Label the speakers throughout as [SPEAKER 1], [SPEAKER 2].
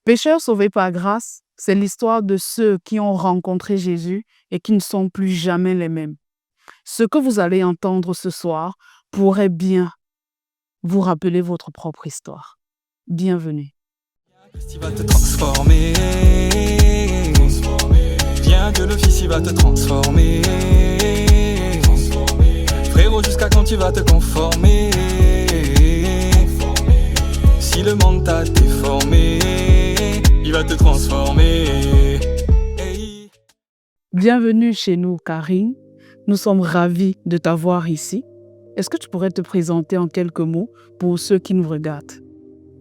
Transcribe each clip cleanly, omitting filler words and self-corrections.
[SPEAKER 1] Pécheurs sauvés par grâce, c'est l'histoire de ceux qui ont rencontré Jésus et qui ne sont plus jamais les mêmes. Ce que vous allez entendre ce soir pourrait bien vous rappeler votre propre histoire. Bienvenue.
[SPEAKER 2] Il va te transformer. Viens que le Fils il va te transformer. Frérot, jusqu'à quand tu vas te conformer? Si le monde t'a déformé, il va te transformer. Hey.
[SPEAKER 1] Bienvenue chez nous, Karine. Nous sommes ravis de t'avoir ici. Est-ce que tu pourrais te présenter en quelques mots pour ceux qui nous regardent?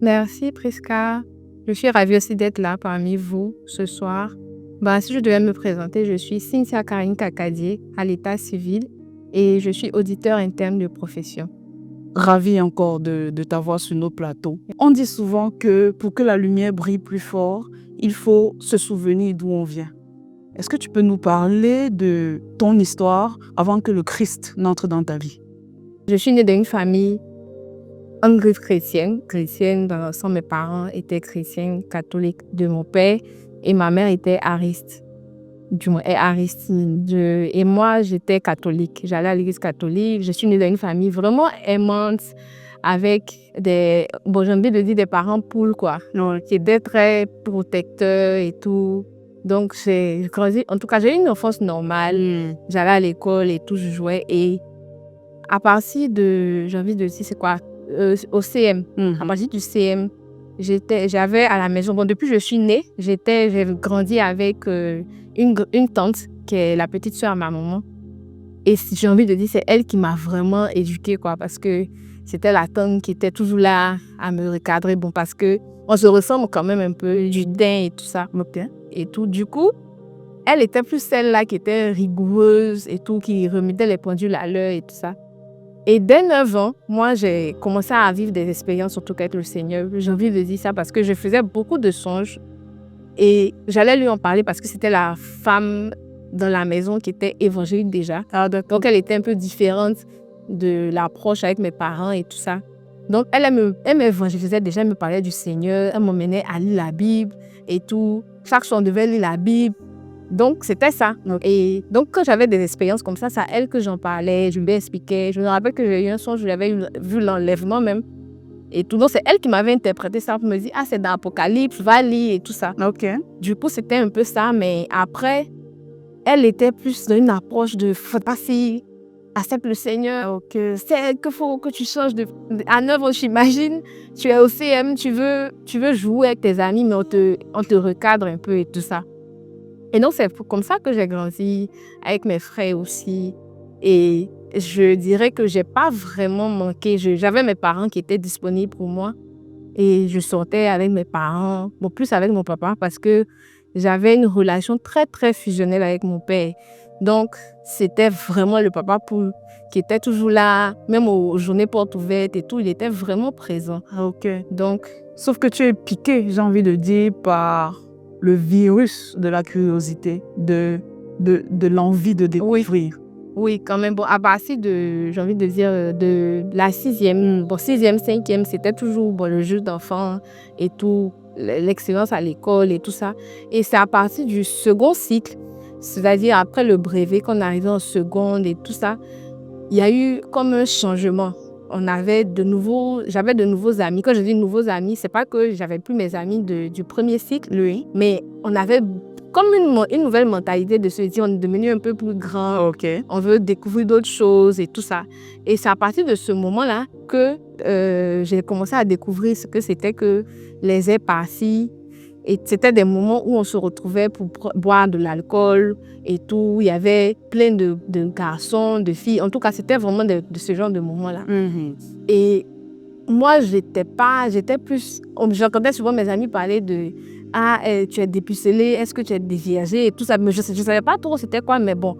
[SPEAKER 3] Merci Prisca. Je suis ravie aussi d'être là parmi vous ce soir. Si je devais me présenter, je suis Cynthia Karine Kakadié à l'état civil et je suis auditeur interne de profession.
[SPEAKER 1] Ravi encore de t'avoir sur nos plateaux. On dit souvent que pour que la lumière brille plus fort, il faut se souvenir d'où on vient. Est-ce que tu peux nous parler de ton histoire avant que le Christ n'entre dans ta vie?
[SPEAKER 3] Je suis née dans une famille anglo chrétienne dans l'ensemble. Mes parents étaient chrétiens catholiques de mon père et ma mère était ariste. Du moins, est ariste. Et moi, j'étais catholique. J'allais à l'église catholique. Je suis née dans une famille vraiment aimante avec j'ai envie de dire des parents poules, quoi. Donc, qui étaient très protecteurs et tout. Donc, j'ai grandi. En tout cas, j'ai eu une enfance normale. J'allais à l'école et tout, je jouais. Et à partir de, j'ai envie de dire, c'est quoi? Au CM. À partir du CM, j'avais à la maison. Bon, depuis que je suis née, j'ai grandi avec une tante qui est la petite sœur à ma maman. Et j'ai envie de dire, c'est elle qui m'a vraiment éduquée, quoi, parce que c'était la tante qui était toujours là à me recadrer. Bon, parce que on se ressemble quand même un peu, du teint et tout ça. Et tout. Du coup, elle était plus celle-là qui était rigoureuse et tout, qui remettait les pendules à l'heure et tout ça. Et dès 9 ans, moi, j'ai commencé à vivre des expériences, surtout avec le Seigneur. J'ai envie de dire ça parce que je faisais beaucoup de songes et j'allais lui en parler parce que c'était la femme dans la maison qui était évangélique déjà. Donc, elle était un peu différente de l'approche avec mes parents et tout ça. Donc, elle m'évangélisait déjà, elle me parlait du Seigneur, elle m'emmenait à lire la Bible et tout. Chaque soir, on devait lire la Bible. Donc, c'était ça. Et donc, quand j'avais des expériences comme ça, c'est à elle que j'en parlais, je lui expliquais. Je me rappelle que j'ai eu un songe, je lui avais vu l'enlèvement même. Et tout. Donc, c'est elle qui m'avait interprété ça pour me dire, c'est dans l'Apocalypse, va lire et tout ça.
[SPEAKER 1] Ok.
[SPEAKER 3] Du coup, c'était un peu ça. Mais après, elle était plus dans une approche de, faut pas si accepte le Seigneur. Okay. C'est qu'il faut que tu changes à 9 ans, j'imagine. Tu es au CM, tu veux jouer avec tes amis, mais on te recadre un peu et tout ça. Et donc, c'est comme ça que j'ai grandi avec mes frères aussi. Et je dirais que j'ai pas vraiment manqué. J'avais mes parents qui étaient disponibles pour moi. Et je sortais avec mes parents, bon, plus avec mon papa, parce que j'avais une relation très, très fusionnelle avec mon père. Donc, c'était vraiment le papa poule qui était toujours là, même aux journées portes ouvertes et tout. Il était vraiment présent.
[SPEAKER 1] Ok.
[SPEAKER 3] Donc,
[SPEAKER 1] sauf que tu es piqué, j'ai envie de dire, par le virus de la curiosité, de l'envie de découvrir.
[SPEAKER 3] Oui, quand même. Bon, à partir de, j'ai envie de dire, de la 6e, 6e, 5e, c'était toujours le jeu d'enfant et tout, l'excellence à l'école et tout ça. Et c'est à partir du second cycle, c'est-à-dire après le brevet, qu'on arrivait en seconde et tout ça, il y a eu comme un changement. J'avais de nouveaux amis. Quand je dis nouveaux amis, c'est pas que j'avais plus mes amis du premier cycle, mais on avait comme une nouvelle mentalité de se dire on est devenu un peu plus grand, on veut découvrir d'autres choses et tout ça. Et c'est à partir de ce moment-là que j'ai commencé à découvrir ce que c'était que les airs par-ci. Et c'était des moments où on se retrouvait pour boire de l'alcool et tout. Il y avait plein de garçons, de filles. En tout cas, c'était vraiment de ce genre de moments-là. Et moi, j'étais plus... J'entendais souvent mes amis parler de tu es dépucelée, est-ce que tu es déviergée et tout ça. Mais je ne savais pas trop c'était quoi, mais bon,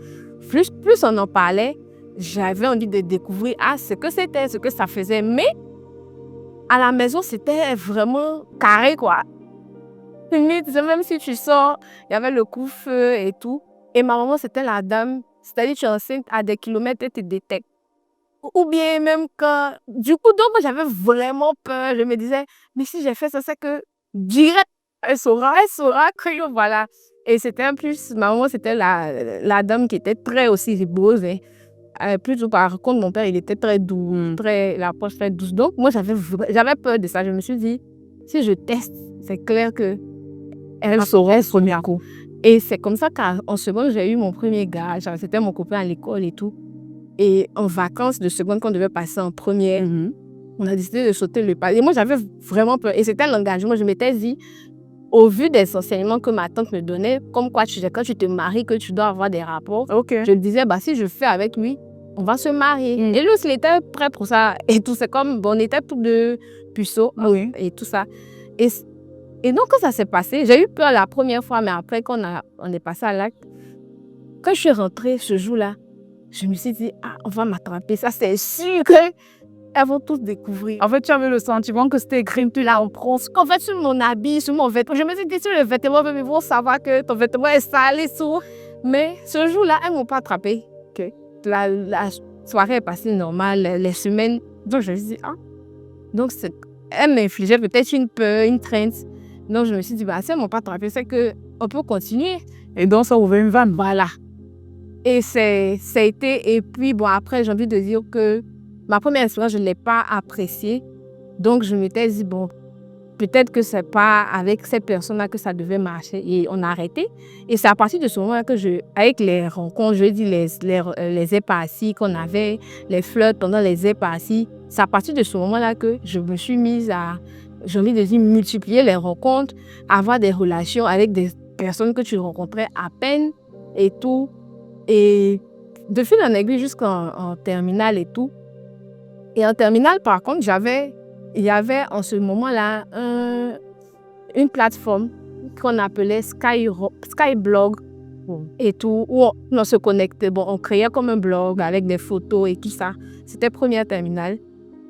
[SPEAKER 3] plus on en parlait, j'avais envie de découvrir ce que c'était, ce que ça faisait. Mais à la maison, c'était vraiment carré, quoi. Même si tu sors, il y avait le couvre-feu et tout. Et ma maman, c'était la dame, c'est-à-dire tu es enceinte à des kilomètres, elle te détecte. Ou bien même quand... Du coup, donc, moi, j'avais vraiment peur. Je me disais, mais si j'ai fait ça, c'est que direct, elle saura que voilà. Et c'était en plus, ma maman, c'était la dame qui était très aussi ribose. Plutôt par contre, mon père, il était très doux, l'approche très douce. Donc, moi, j'avais peur de ça. Je me suis dit, si je teste, c'est clair que elle saurait son premier coup. Et c'est comme ça qu'en seconde, j'ai eu mon premier gars. Genre, c'était mon copain à l'école et tout. Et en vacances de seconde, qu'on devait passer en première, on a décidé de sauter le pas. Et moi, j'avais vraiment peur. Et c'était l'engagement. Je m'étais dit, au vu des enseignements que ma tante me donnait, comme quoi quand tu te maries, que tu dois avoir des rapports, je me disais, si je fais avec lui, on va se marier. Et lui aussi, il était prêt pour ça. Et tout, c'est comme, on était tous deux puceaux et tout ça. Et donc, quand ça s'est passé, j'ai eu peur la première fois, mais après, quand on est passé à l'acte, quand je suis rentrée ce jour-là, je me suis dit, on va m'attraper. Ça, c'est sûr qu'elles vont tous découvrir.
[SPEAKER 1] En fait, tu avais le sentiment que c'était écrit, tu l'as en France.
[SPEAKER 3] En fait, sur mon habit, sur mon vêtement, je me suis dit, sur le vêtement, ils vont savoir que ton vêtement est sale et tout. Mais ce jour-là, elles ne m'ont pas attrapé. La soirée est passée normale, les semaines. Donc, je me suis dit, Donc, elles m'infligeaient peut-être une peur, une crainte. Donc, je me suis dit, si elles ne m'ont pas attrapé, c'est qu'on peut continuer.
[SPEAKER 1] Et donc, ça ouvrait une vanne.
[SPEAKER 3] Voilà. Et ça a été. Et puis, après, j'ai envie de dire que ma première expérience, je ne l'ai pas appréciée. Donc, je m'étais dit, peut-être que ce n'est pas avec ces personnes-là que ça devait marcher. Et on a arrêté. Et c'est à partir de ce moment-là que avec les rencontres, je dis les éparsis qu'on avait, les flirts pendant les éparsis, c'est à partir de ce moment-là que je me suis mise à, j'ai envie de dire, multiplier les rencontres, avoir des relations avec des personnes que tu rencontrais à peine et tout. Et de fil en aiguille jusqu'en terminale et tout. Et en terminale, par contre, il y avait en ce moment-là une plateforme qu'on appelait Skyblog et tout, où on se connectait. On créait comme un blog avec des photos et tout ça. C'était première terminale.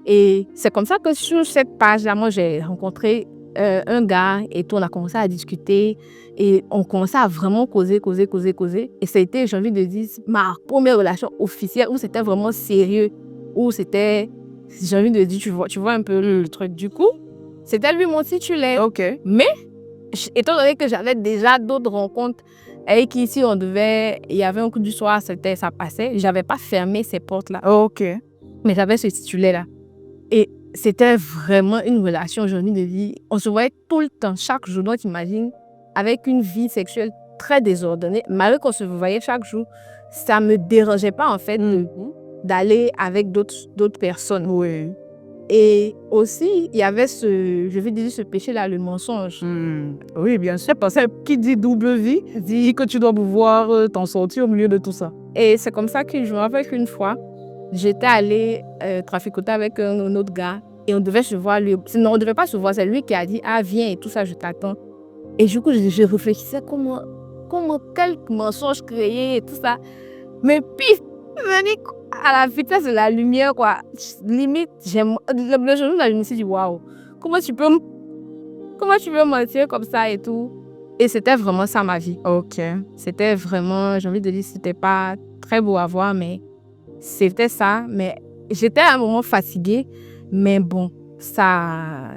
[SPEAKER 3] Et c'est comme ça que sur cette page-là, moi, j'ai rencontré un gars et tout. On a commencé à discuter et on commençait à vraiment causer. Et ça a été, j'ai envie de dire, ma première relation officielle où c'était vraiment sérieux, où c'était... J'ai envie de dire, tu vois un peu le truc. Du coup, c'était lui mon titulaire. Mais, étant donné que j'avais déjà d'autres rencontres avec qui, si il y avait un coup du soir, ça passait. Je n'avais pas fermé ces portes-là. Mais j'avais ce titulaire-là. Et c'était vraiment une relation, j'ai envie de dire. On se voyait tout le temps, chaque jour. Donc, t'imagines, avec une vie sexuelle très désordonnée, malgré qu'on se voyait chaque jour, ça ne me dérangeait pas, en fait, d'aller avec d'autres personnes. Et aussi, il y avait ce péché-là, le mensonge.
[SPEAKER 1] Oui, bien sûr, parce que qui dit double vie, dit que tu dois pouvoir t'en sortir au milieu de tout ça.
[SPEAKER 3] Et c'est comme ça que je me rappelle qu'une fois, j'étais allée traficoter avec un autre gars et on devait se voir. Non, on ne devait pas se voir, c'est lui qui a dit, viens et tout ça, je t'attends. Et du coup, je réfléchissais quel mensonge créer et tout ça. Mais pif, à la vitesse de la lumière, quoi. Limite, le jour là, je me suis dit, waouh, comment tu peux mentir comme ça et tout. Et c'était vraiment ça ma vie. C'était vraiment, j'ai envie de dire, c'était pas très beau à voir, mais c'était ça. Mais j'étais à un moment fatiguée, mais ça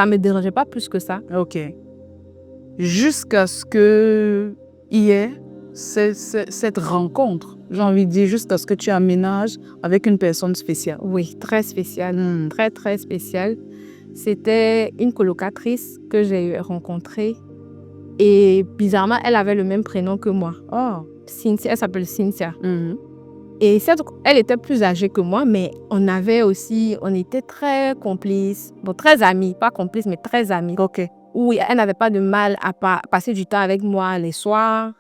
[SPEAKER 3] me dérangeait pas plus que ça.
[SPEAKER 1] Jusqu'à ce que hier, cette rencontre, j'ai envie de dire, jusqu'à ce que tu aménages avec une personne spéciale.
[SPEAKER 3] Oui, très spéciale, très, très spéciale. C'était une colocatrice que j'ai rencontrée et bizarrement, elle avait le même prénom que moi. Cynthia, elle s'appelle Cynthia. Et elle était plus âgée que moi, mais on était très complices, très amis, pas complices, mais très amis. Où elle n'avait pas de mal à passer du temps avec moi les soirs.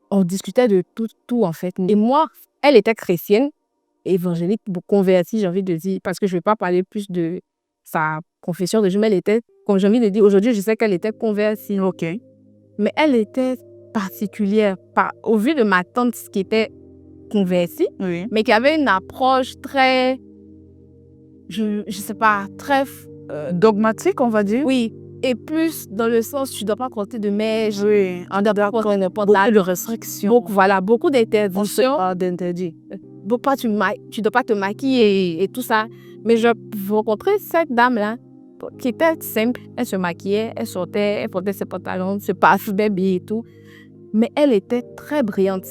[SPEAKER 3] On discutait de tout en fait. Et moi, elle était chrétienne, évangélique, convertie, j'ai envie de dire, parce que je ne vais pas parler plus de sa confession de mais elle était, comme j'ai envie de dire, aujourd'hui, je sais qu'elle était convertie. Mais elle était particulière, au vu de ma tante qui était convertie, mais qui avait une approche très, je sais pas, très...
[SPEAKER 1] dogmatique, on va dire.
[SPEAKER 3] Oui. Et plus dans le sens, tu ne dois pas compter de mèches.
[SPEAKER 1] En dehors de restrictions.
[SPEAKER 3] Beaucoup d'interdictions.
[SPEAKER 1] D'interdits.
[SPEAKER 3] Tu ne dois pas te maquiller et tout ça. Mais je rencontrais cette dame-là qui était simple. Elle se maquillait, elle sortait, elle portait ses pantalons, se parfumait bien et tout. Mais elle était très brillante.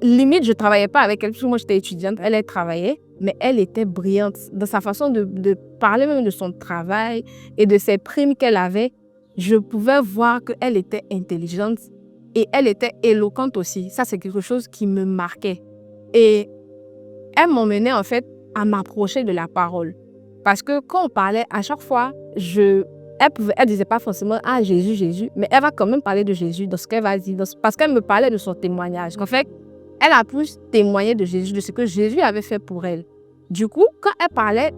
[SPEAKER 3] Limite, je ne travaillais pas avec elle, parce que moi, j'étais étudiante. Elle travaillait, mais elle était brillante. Dans sa façon de parler même de son travail et de ses primes qu'elle avait, je pouvais voir qu'elle était intelligente et elle était éloquente aussi. Ça, c'est quelque chose qui me marquait. Et elle m'emmenait en fait à m'approcher de la parole. Parce que quand on parlait, à chaque fois, elle disait pas forcément « Ah, Jésus, Jésus », mais elle va quand même parler de Jésus dans ce qu'elle va dire, parce qu'elle me parlait de son témoignage. En fait, elle a plus témoigné de Jésus, de ce que Jésus avait fait pour elle. Du coup, quand elle parlait,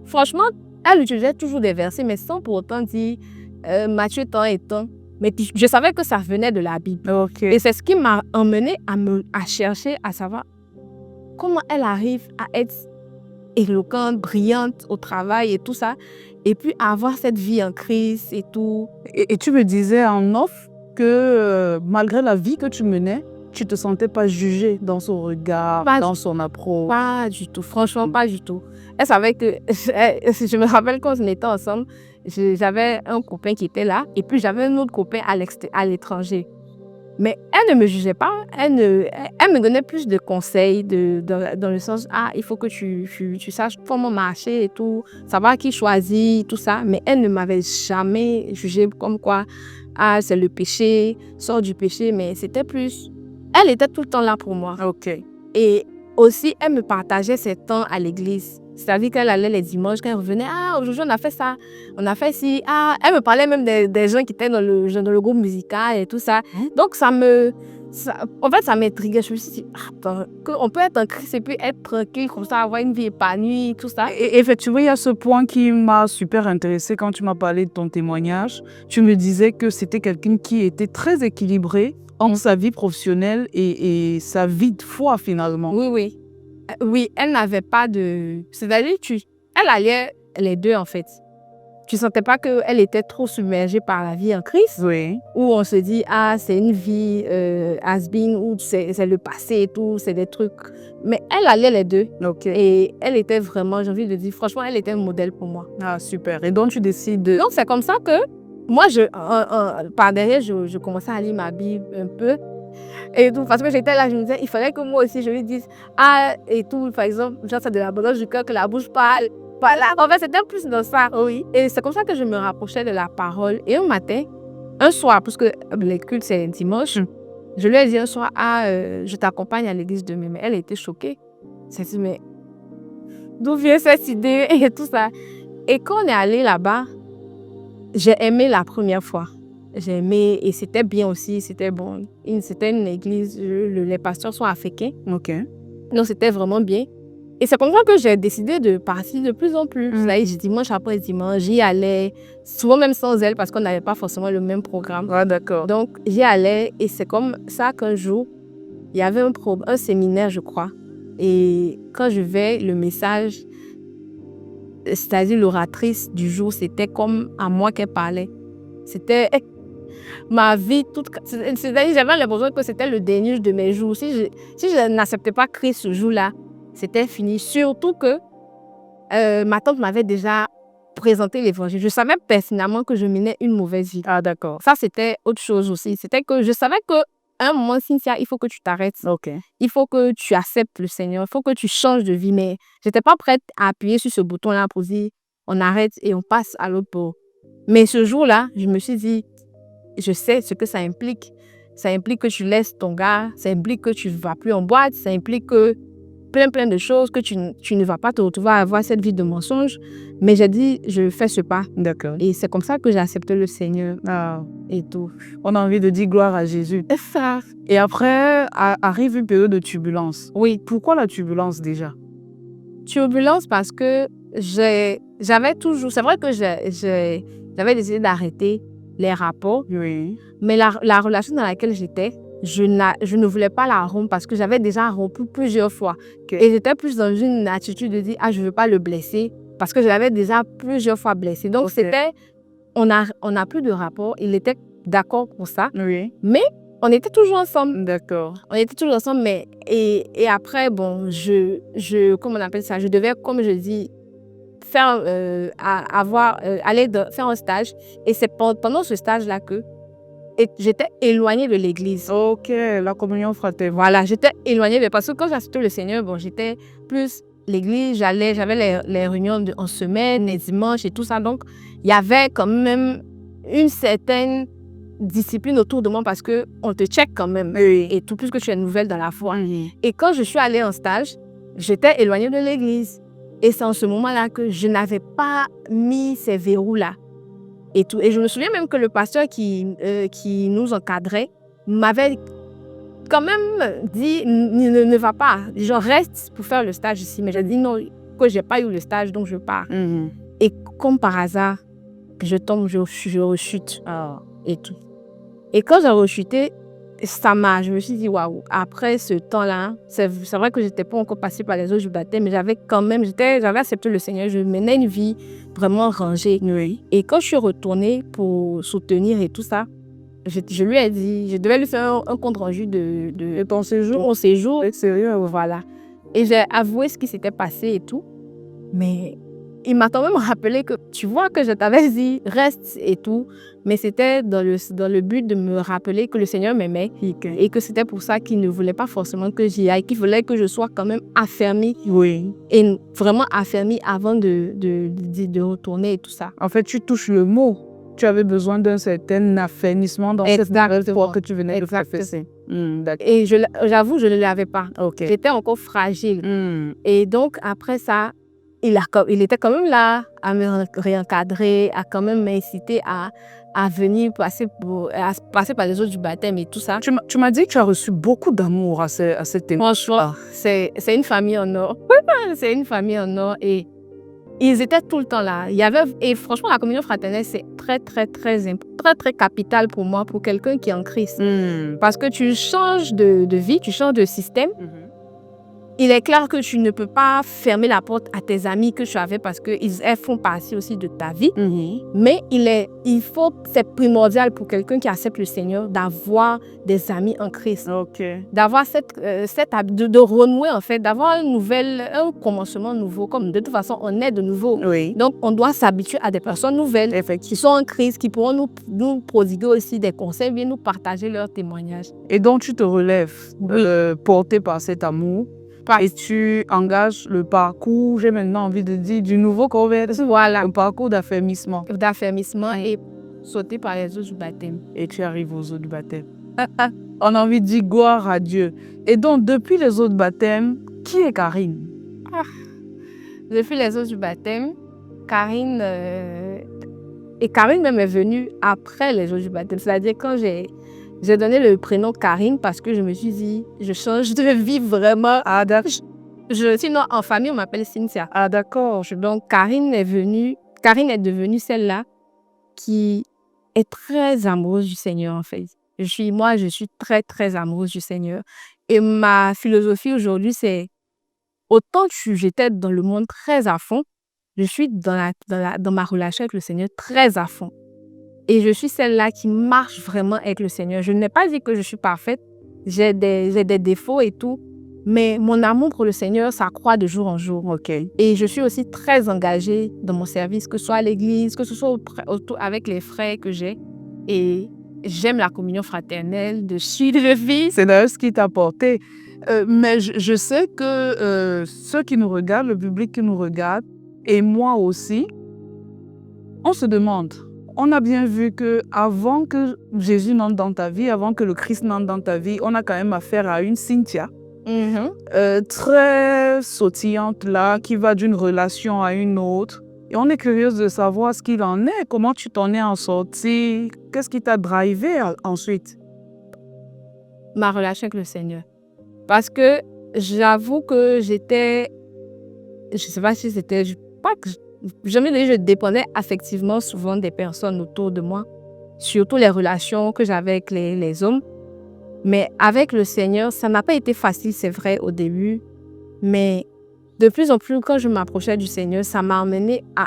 [SPEAKER 3] franchement, elle utilisait toujours des versets, mais sans pour autant dire Matthieu tant et tant. Mais je savais que ça venait de la Bible.
[SPEAKER 1] Okay.
[SPEAKER 3] Et c'est ce qui m'a emmenée à chercher, à savoir comment elle arrive à être éloquente, brillante au travail et tout ça, et puis avoir cette vie en crise et tout.
[SPEAKER 1] Et tu me disais en off que malgré la vie que tu menais, tu ne te sentais pas jugée dans son regard, dans son approche.
[SPEAKER 3] Pas du tout, franchement, pas du tout. Elle savait que, je me rappelle quand on était ensemble, j'avais un copain qui était là, et puis j'avais un autre copain à l'étranger. Mais elle ne me jugeait pas, elle me donnait plus de conseils dans le sens, il faut que tu saches comment marcher et tout, savoir qui choisit, tout ça. Mais elle ne m'avait jamais jugée comme quoi, c'est le péché, sors du péché, mais c'était plus... Elle était tout le temps là pour moi.
[SPEAKER 1] Ok.
[SPEAKER 3] Et aussi, elle me partageait ses temps à l'église. C'est-à-dire qu'elle allait les dimanches, quand elle revenait, aujourd'hui on a fait ça, on a fait ci. Elle me parlait même des gens qui étaient dans le groupe musical et tout ça. Donc ça m'intriguait. Je me suis dit, attends, on peut être en Christ et puis être tranquille, comme ça, avoir une vie épanouie, tout ça.
[SPEAKER 1] Et effectivement, il y a ce point qui m'a super intéressée quand tu m'as parlé de ton témoignage. Tu me disais que c'était quelqu'un qui était très équilibré entre sa vie professionnelle et sa vie de foi finalement.
[SPEAKER 3] Oui. Oui, elle n'avait pas de... C'est-à-dire, elle alliait les deux, en fait. Tu ne sentais pas qu'elle était trop submergée par la vie en Christ.
[SPEAKER 1] Oui.
[SPEAKER 3] Où on se dit, c'est une vie has-been, ou c'est le passé et tout, c'est des trucs. Mais elle alliait les deux.
[SPEAKER 1] Ok.
[SPEAKER 3] Et elle était vraiment, j'ai envie de dire, franchement, elle était un modèle pour moi.
[SPEAKER 1] Super. Et donc, tu décides de...
[SPEAKER 3] Donc, c'est comme ça que moi, par derrière, je commençais à lire ma Bible un peu. Et tout, parce que j'étais là, je me disais, il fallait que moi aussi, je lui dise, et tout, par exemple, genre, c'est de l'abondance du cœur que la bouche parle. Voilà. En fait, c'était plus dans ça. Oui. Et c'est comme ça que je me rapprochais de la parole. Et un matin, un soir, parce que les cultes, c'est dimanche, je lui ai dit un soir, je t'accompagne à l'église demain. Mais elle était choquée. Elle s'est dit, mais d'où vient cette idée et tout ça? Et quand on est allé là-bas, j'ai aimé la première fois. J'ai aimé et c'était bien aussi, c'était bon. C'était une église, les pasteurs sont africains.
[SPEAKER 1] Ok.
[SPEAKER 3] Donc c'était vraiment bien. Et c'est comme ça que j'ai décidé de partir de plus en plus. Là, dimanche après dimanche, j'y allais, souvent même sans elle parce qu'on n'avait pas forcément le même programme.
[SPEAKER 1] D'accord.
[SPEAKER 3] Donc j'y allais et c'est comme ça qu'un jour, il y avait un séminaire, je crois. Et quand je vais, le message, c'est-à-dire l'oratrice du jour, c'était comme à moi qu'elle parlait. C'était ma vie toute... C'est-à-dire j'avais l'impression que c'était le dernier de mes jours. Si je n'acceptais pas Christ ce jour-là, c'était fini. Surtout que ma tante m'avait déjà présenté l'évangile. Je savais personnellement que je menais une mauvaise vie.
[SPEAKER 1] D'accord.
[SPEAKER 3] Ça, c'était autre chose aussi. C'était que je savais qu'à un moment, Cynthia, il faut que tu t'arrêtes.
[SPEAKER 1] Ok.
[SPEAKER 3] Il faut que tu acceptes le Seigneur. Il faut que tu changes de vie. Mais je n'étais pas prête à appuyer sur ce bouton-là pour dire on arrête et on passe à l'autre bord. Mais ce jour-là, je me suis dit, je sais ce que ça implique. Ça implique que tu laisses ton gars, ça implique que tu ne vas plus en boîte, ça implique que plein de choses, que tu ne vas pas te retrouver à avoir cette vie de mensonge. Mais j'ai dit, je fais ce pas.
[SPEAKER 1] D'accord.
[SPEAKER 3] Et c'est comme ça que j'ai accepté le Seigneur et tout.
[SPEAKER 1] On a envie de dire gloire à Jésus.
[SPEAKER 3] C'est ça.
[SPEAKER 1] Et après, arrive une période de turbulence.
[SPEAKER 3] Oui.
[SPEAKER 1] Pourquoi la turbulence déjà?
[SPEAKER 3] Turbulence parce que j'avais toujours... C'est vrai que j'avais décidé d'arrêter les rapports.
[SPEAKER 1] Oui.
[SPEAKER 3] Mais la relation dans laquelle j'étais, je ne voulais pas la rompre parce que j'avais déjà rompu plusieurs fois. Et j'étais plus dans une attitude de dire, je ne veux pas le blesser parce que je l'avais déjà plusieurs fois blessé. Donc, c'était, on a plus de rapport. Il était d'accord pour ça.
[SPEAKER 1] Oui.
[SPEAKER 3] Mais on était toujours ensemble.
[SPEAKER 1] D'accord.
[SPEAKER 3] On était toujours ensemble, mais... Et après, bon, comment on appelle ça? Je devais, comme je dis, faire un stage. Et c'est pendant ce stage-là que j'étais éloignée de l'église.
[SPEAKER 1] Ok, la communion fraternelle.
[SPEAKER 3] Voilà, j'étais éloignée parce que quand j'assistais le Seigneur, bon, j'étais plus l'église, j'avais les réunions en semaine, les dimanches et tout ça. Donc, il y avait quand même une certaine discipline autour de moi parce qu'on te check quand même.
[SPEAKER 1] Oui.
[SPEAKER 3] Et tout plus que tu es nouvelle dans la foi. Et quand je suis allée en stage, j'étais éloignée de l'église. Et c'est en ce moment-là que je n'avais pas mis ces verrous-là. Et tout. Et je me souviens même que le pasteur qui nous encadrait m'avait quand même dit ne va pas, genre reste pour faire le stage ici. Mais j'ai dit non, que j'ai pas eu le stage, donc je pars. Et comme par hasard, je tombe, je rechute et tout. Et quand j'ai rechuté, je me suis dit waouh, après ce temps-là, c'est vrai que j'étais pas encore passée par les eaux du baptême, mais j'avais accepté le Seigneur, je menais une vie vraiment rangée.
[SPEAKER 1] Oui.
[SPEAKER 3] Et quand je suis retournée pour soutenir et tout ça, je lui ai dit, je devais lui faire un compte rendu de
[SPEAKER 1] ton séjour.
[SPEAKER 3] Mon séjour.
[SPEAKER 1] Sérieux?
[SPEAKER 3] Voilà. Et j'ai avoué ce qui s'était passé et tout. Mais il m'a quand même rappelé que tu vois que je t'avais dit reste et tout. Mais c'était dans le but de me rappeler que le Seigneur m'aimait. Et que c'était pour ça qu'il ne voulait pas forcément que j'y aille. Qu'il voulait que je sois quand même affermie.
[SPEAKER 1] Oui.
[SPEAKER 3] Et vraiment affermie avant de retourner et tout ça.
[SPEAKER 1] En fait, tu touches le mot. Tu avais besoin d'un certain affermissement dans cette nouvelle foi que tu venais de professer.
[SPEAKER 3] Et j'avoue, je ne l'avais pas.
[SPEAKER 1] Okay.
[SPEAKER 3] J'étais encore fragile. Et donc, après ça, il était quand même là à me réencadrer, à quand même m'inciter à venir passer par les eaux du baptême et tout ça.
[SPEAKER 1] Tu m'as dit que tu as reçu beaucoup d'amour à cette époque.
[SPEAKER 3] Franchement, c'est une famille en or. C'est une famille en or et ils étaient tout le temps là. Et franchement, la communion fraternelle, c'est très, très, très, très, très capital pour moi, pour quelqu'un qui est en Christ. Parce que tu changes de vie, tu changes de système. Il est clair que tu ne peux pas fermer la porte à tes amis que tu avais parce qu'elles font partie aussi de ta vie. Mais c'est primordial pour quelqu'un qui accepte le Seigneur d'avoir des amis en Christ. D'avoir de renouer en fait, d'avoir un commencement nouveau. Comme de toute façon, on est de nouveau.
[SPEAKER 1] Oui.
[SPEAKER 3] Donc, on doit s'habituer à des personnes nouvelles qui sont en Christ, qui pourront nous prodiguer aussi des conseils, bien nous partager leurs témoignages.
[SPEAKER 1] Et donc, tu te relèves porté par cet amour. Et tu engages le parcours, j'ai maintenant envie de dire, du nouveau converti.
[SPEAKER 3] Voilà.
[SPEAKER 1] Un parcours d'affermissement.
[SPEAKER 3] D'affermissement et sauter par les eaux du baptême.
[SPEAKER 1] Et tu arrives aux eaux du baptême. On a envie de dire gloire à Dieu. Et donc, depuis les eaux du baptême, qui est Karine?
[SPEAKER 3] Depuis les eaux du baptême, Karine... Et Karine même est venue après les eaux du baptême. C'est-à-dire quand j'ai donné le prénom Karine parce que je me suis dit, je change de vie vraiment.
[SPEAKER 1] Ah, d'accord.
[SPEAKER 3] Sinon, en famille, on m'appelle Cynthia.
[SPEAKER 1] Ah, d'accord.
[SPEAKER 3] Donc, Karine est devenue celle-là qui est très amoureuse du Seigneur, en fait. Je suis très, très amoureuse du Seigneur. Et ma philosophie aujourd'hui, c'est autant que j'étais dans le monde très à fond, je suis dans ma relation avec le Seigneur très à fond. Et je suis celle-là qui marche vraiment avec le Seigneur. Je n'ai pas dit que je suis parfaite. J'ai des défauts et tout. Mais mon amour pour le Seigneur, ça croît de jour en jour. Et je suis aussi très engagée dans mon service, que ce soit à l'église, que ce soit avec les frères que j'ai. Et j'aime la communion fraternelle de vie.
[SPEAKER 1] C'est d'ailleurs ce qui t'a porté. Mais je sais que ceux qui nous regardent, le public qui nous regarde, et moi aussi, on se demande... On a bien vu qu'avant que Jésus n'entre dans ta vie, avant que le Christ n'entre dans ta vie, on a quand même affaire à une Cynthia, très sautillante là, qui va d'une relation à une autre. Et on est curieuse de savoir ce qu'il en est, comment tu t'en es en sortie, qu'est-ce qui t'a drivé ensuite?
[SPEAKER 3] Ma relation avec le Seigneur. Parce que j'avoue que je ne sais pas si c'était, je dépendais affectivement souvent des personnes autour de moi, surtout les relations que j'avais avec les hommes. Mais avec le Seigneur, ça n'a pas été facile, c'est vrai, au début. Mais de plus en plus, quand je m'approchais du Seigneur, ça m'a amené à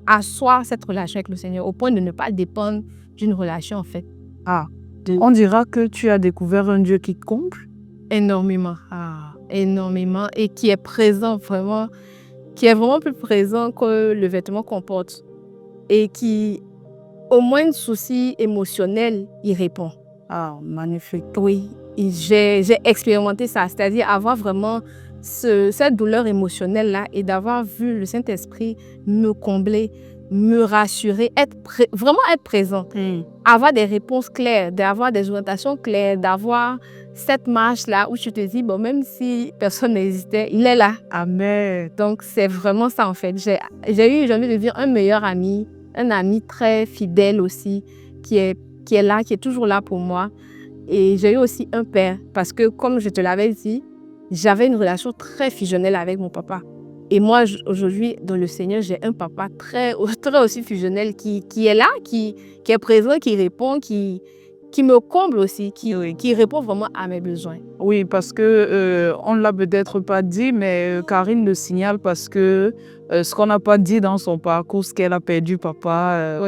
[SPEAKER 3] asseoir cette relation avec le Seigneur, au point de ne pas dépendre d'une relation, en fait.
[SPEAKER 1] On dira que tu as découvert un Dieu qui comble?
[SPEAKER 3] Énormément. Énormément. Et qui est présent vraiment qui est vraiment plus présent que le vêtement qu'on porte et qui, au moindre souci émotionnel, il répond.
[SPEAKER 1] Ah, magnifique.
[SPEAKER 3] Oui, et j'ai expérimenté ça, c'est-à-dire avoir vraiment cette douleur émotionnelle-là et d'avoir vu le Saint-Esprit me combler, me rassurer, vraiment être présent, avoir des réponses claires, d'avoir des orientations claires, d'avoir cette marche-là où tu te dis, bon, même si personne n'hésitait, il est là.
[SPEAKER 1] Amen.
[SPEAKER 3] Donc, c'est vraiment ça en fait. J'ai eu, j'ai envie de dire, un meilleur ami, un ami très fidèle aussi, qui est là, qui est toujours là pour moi. Et j'ai eu aussi un père, parce que comme je te l'avais dit, j'avais une relation très fusionnelle avec mon papa. Et moi, aujourd'hui, dans le Seigneur, j'ai un papa très aussi fusionnel qui est là, qui est présent, qui répond, qui me comble aussi, qui répond vraiment à mes besoins.
[SPEAKER 1] Oui, parce que on ne l'a peut-être pas dit, mais Karine le signale parce que ce qu'on n'a pas dit dans son parcours, ce qu'elle a perdu papa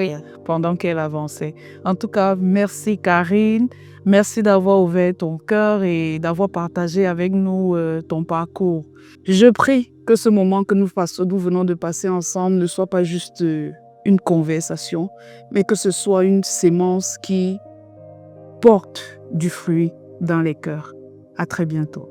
[SPEAKER 1] pendant qu'elle avançait. En tout cas, merci Karine. Merci d'avoir ouvert ton cœur et d'avoir partagé avec nous ton parcours. Je prie que ce moment que nous venons de passer ensemble ne soit pas juste une conversation, mais que ce soit une sémence qui porte du fruit dans les cœurs. À très bientôt.